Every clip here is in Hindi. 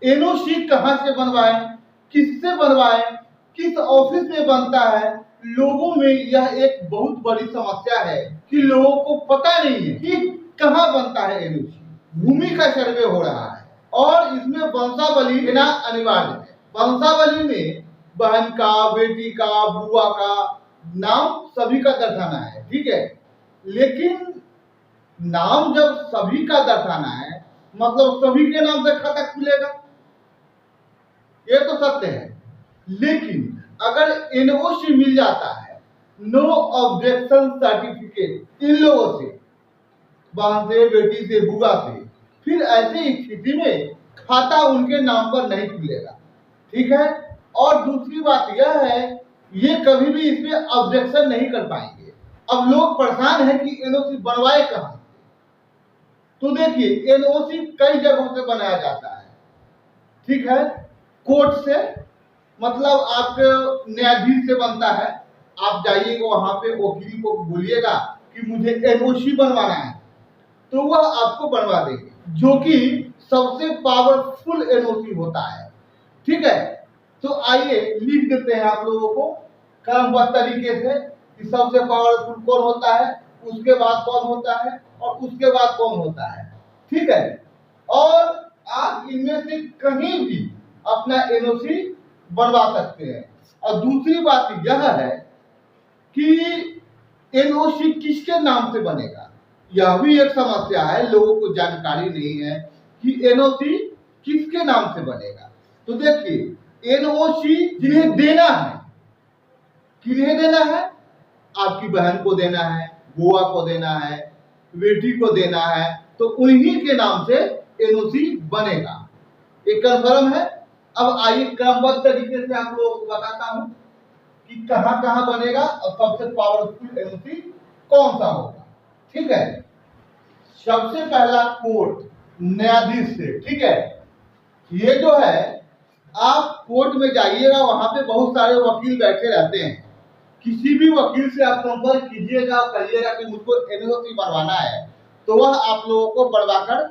एनओसी कहां से बनवाएं, किससे बनवाएं, किस ऑफिस में बनता है। लोगों में यह एक बहुत बड़ी समस्या है कि लोगों को पता नहीं है कि कहां बनता है एनओसी। भूमि का सर्वे हो रहा है और इसमें वंशावली लेना अनिवार्य है। वंशावली में बहन का, बेटी का, बुआ का नाम सभी का दर्शाना है, ठीक है। लेकिन नाम जब सभी का दर्शाना है मतलब सभी के नाम से खाता खुलेगा, ये तो सत्य है। लेकिन अगर एनओसी मिल जाता है, नो ऑब्जेक्शन सर्टिफिकेट, इन लोगों से, बहन से, बेटी से, बुआ से, फिर ऐसी स्थिति में खाता उनके नाम पर नहीं खुलेगा, ठीक है। और दूसरी बात यह है, ये कभी भी इसमें ऑब्जेक्शन नहीं कर पाएंगे। अब लोग परेशान हैं कि एनओसी बनवाए कहां। तो देखिए, एनओसी कई जगहों से बनाया जाता है, ठीक है। कोर्ट से, मतलब आपके न्यायाधीश से बनता है। आप जाइएगा वहां पे, वकील को बोलिएगा कि मुझे एनओसी बनवाना है, तो वह आपको बनवा देंगे, जो कि सबसे पावरफुल एनओसी होता है, ठीक है। तो आइए लिख देते हैं आप लोगों को क्रमबद्ध तरीके से कि सबसे पावरफुल कौन होता है, उसके बाद कौन होता है और उसके बाद कौन होता है, ठीक है। और आप इनमें से कहीं भी अपना एनओसी बनवा सकते हैं। और दूसरी बात यह है कि एनओसी किसके नाम से बनेगा, यह भी एक समस्या है। लोगों को जानकारी नहीं है कि एनओसी किसके नाम से बनेगा। तो देखिए, एनओसी जिन्हें देना है, किन्हें देना है, आपकी बहन को देना है, बुआ को देना है, बेटी को देना है, तो उन्हीं के नाम से एनओसी बनेगा। ये कंफर्म है। अब आइए क्रमबद्ध तरीके से आप लोगों को बताता हूं कि कहां कहां बनेगा और सबसे पावरफुल एनओसी कौन सा होगा, ठीक है। सबसे पहला कोर्ट, न्यायाधीश से, ठीक है। ये जो है, आप कोर्ट में जाइएगा, वहां पे बहुत सारे वकील बैठे रहते हैं। किसी भी वकील से आप संपर्क कीजिएगा और कहिएगा कि मुझको एनओसी बनवाना है, तो वह आप लोगों को बनवाकर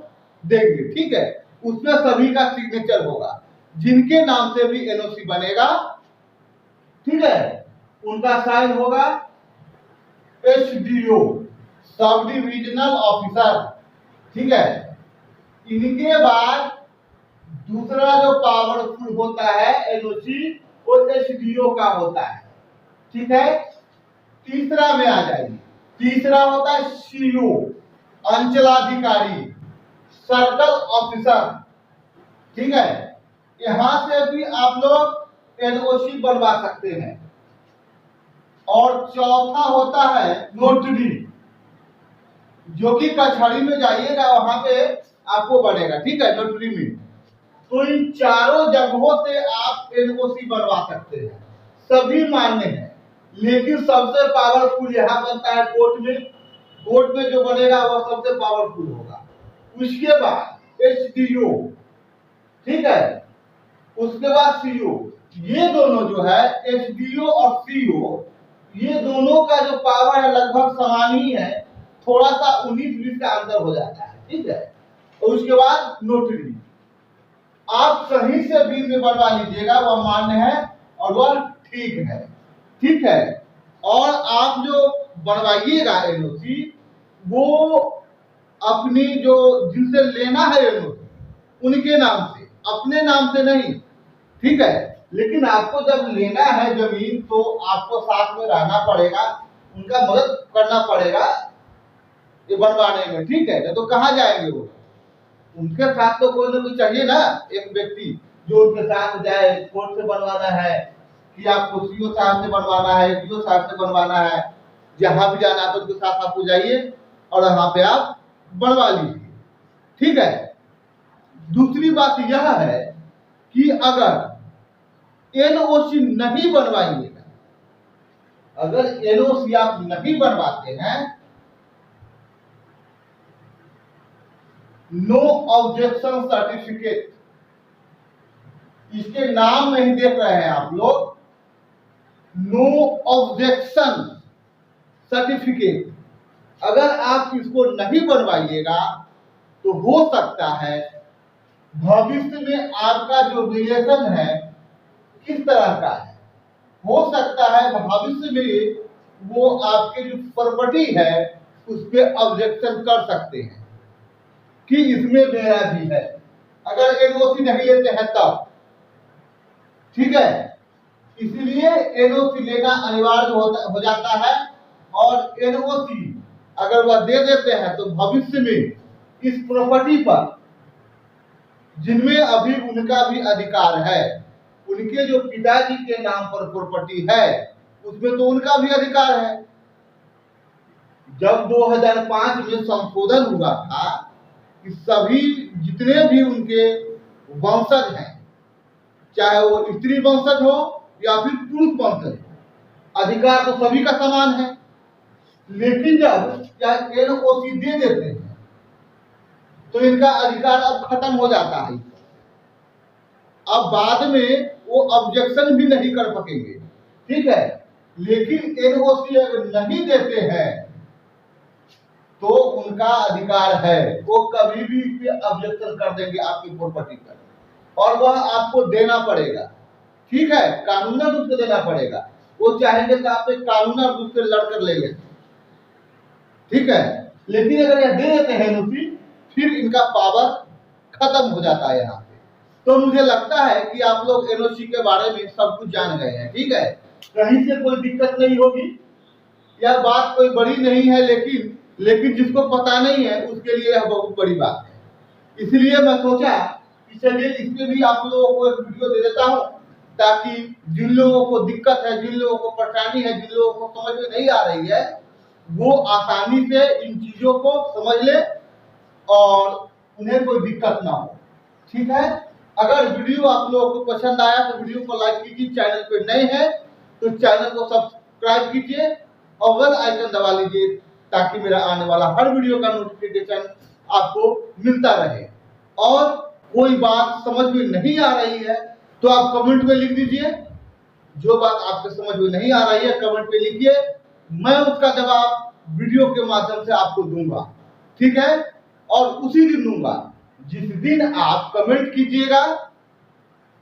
देंगे, ठीक है। उसमें सभी का सिग्नेचर होगा, जिनके नाम से भी एनओसी बनेगा, ठीक है, उनका साइन होगा एसडीओ, सब डिविजनल ऑफिसर, ठीक है। इनके बाद दूसरा जो पावरफुल होता है एनओसी, वो एसडीओ का होता है, ठीक है। तीसरा में आ जाएगी, तीसरा होता है सीओ, अंचलाधिकारी, सर्कल ऑफिसर, ठीक है। यहां से भी आप लोग एनओसी बनवा सकते हैं। और चौथा होता है नोटरी, जो कि कचहरी में जाइएगा वहां पे आपको बनेगा, ठीक है, नोटरी में। तो इन चारों जगहों से आप एनओसी बनवा सकते हैं, सभी मान्य है। लेकिन सबसे पावरफुल यहाँ बनता है कोर्ट में। कोर्ट में जो बनेगा वह सबसे पावरफुल होगा। उसके बाद एसडीओ, ठीक है, उसके बाद सीओ। ये दोनों जो है, एसडीओ और सीओ, ये दोनों का जो पावर है लगभग समान ही है, थोड़ा सा 19-20 का अंतर हो जाता है, ठीक है। और उसके बाद नोटरी, आप कहीं से भी बनवा लीजिएगा, वह मान्य है और वह ठीक है, ठीक है। और आप जो बनवाइएगा एनओसी, वो अपनी जो जिनसे लेना है एनओसी, उनके नाम से, अपने नाम से नहीं, ठीक है। लेकिन आपको जब लेना है जमीन, तो आपको साथ में रहना पड़ेगा, उनका मदद करना पड़ेगा ये बनवाने में, ठीक है। तो कहाँ जाएंगे वो, उनके साथ तो कोई ना कोई चाहिए ना, एक व्यक्ति जो उनके साथ जाए। कोर्ट से बनवाना है कि आपको सीओ साहब से बनवाना है, डीओ साहब से बनवाना है, जहां भी जाना है तो उनके साथ आपको जाइए और वहां पे आप बनवा लीजिए, ठीक है। दूसरी बात यह है कि अगर एनओसी नहीं बनवाइएगा, अगर एनओसी आप नहीं बनवाते हैं, नो ऑब्जेक्शन सर्टिफिकेट, इसके नाम नहीं देख रहे हैं आप लोग, नो ऑब्जेक्शन सर्टिफिकेट, अगर आप इसको नहीं बनवाइएगा तो हो सकता है भविष्य में आपका जो रिलेशन है किस तरह का है। हो सकता है भविष्य में वो आपके जो प्रॉपर्टी है उस पर ऑब्जेक्शन कर सकते हैं कि इसमें मेरा भी है, अगर एनओसी नहीं लेते हैं तब। ठीक है, इसलिए एनओसी लेना अनिवार्य हो जाता है, और एनओसी अगर वह दे देते हैं तो भविष्य में इस प्रॉपर्टी पर जिनमें अभी उनका भी अधिकार है, उनके जो पिताजी के नाम पर प्रॉपर्टी है उसमें तो उनका भी अधिकार है। जब 2005 में संशोधन हुआ था कि सभी जितने भी उनके वंशज हैं, चाहे वो स्त्री वंशज हो या फिर पुरुष वंशज, अधिकार तो सभी का समान है। लेकिन जब एनओसी दे देते हैं तो इनका अधिकार अब खत्म हो जाता है। अब बाद में वो ऑब्जेक्शन भी नहीं कर सकेंगे। ठीक है, लेकिन एनओसी अगर नहीं देते हैं तो उनका अधिकार है, वो कभी भी इस पे ऑब्जेक्शन कर देंगे आपकी प्रॉपर्टी पर, और वह आपको देना पड़ेगा। ठीक है, कानूनन रूप से देना पड़ेगा। वो चाहेंगे तो आप कानूनन रूप से लड़कर ले लें। ठीक है, लेकिन अगर यह दे देते हैं एनओसी, फिर इनका पावर खत्म हो जाता है यहाँ पे। तो मुझे लगता है कि आप लोग एनओसी के बारे में सब कुछ जान गए हैं। ठीक है, कहीं से कोई दिक्कत नहीं होगी, यह बात कोई बड़ी नहीं है, लेकिन जिसको पता नहीं है उसके लिए यह बहुत बड़ी बात है। इसलिए मैं सोचा कि चलिए इस पे भी आप लोगों को एक वीडियो दे देता हूँ, ताकि जिन लोगों को दिक्कत है, जिन लोगों को परेशानी है, जिन लोगों को समझ में नहीं आ रही है, वो आसानी से इन चीजों को समझ ले और उन्हें कोई दिक्कत ना हो। ठीक है, अगर वीडियो आप लोगों को पसंद आया तो वीडियो को लाइक कीजिए, चैनल पे नए हैं तो चैनल को सब्सक्राइब कीजिए और बेल आइकन दबा लीजिए, ताकि मेरा आने वाला हर वीडियो का नोटिफिकेशन आपको मिलता रहे। और कोई बात समझ में नहीं आ रही है तो आप कमेंट में लिख दीजिए। जो बात आपके समझ में नहीं आ रही है कमेंट में लिखिए, मैं उसका जवाब वीडियो के माध्यम से आपको दूंगा। ठीक है, और उसी दिन दूंगा जिस दिन आप कमेंट कीजिएगा,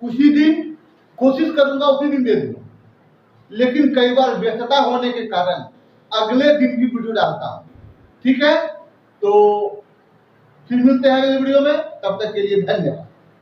उसी दिन कोशिश करूंगा उसी दिन दे दूंगा। लेकिन कई बार व्यस्तता होने के कारण अगले दिन भी वीडियो डालता हूं। ठीक है, तो फिर मिलते हैं अगले वीडियो में, तब तक के लिए धन्यवाद।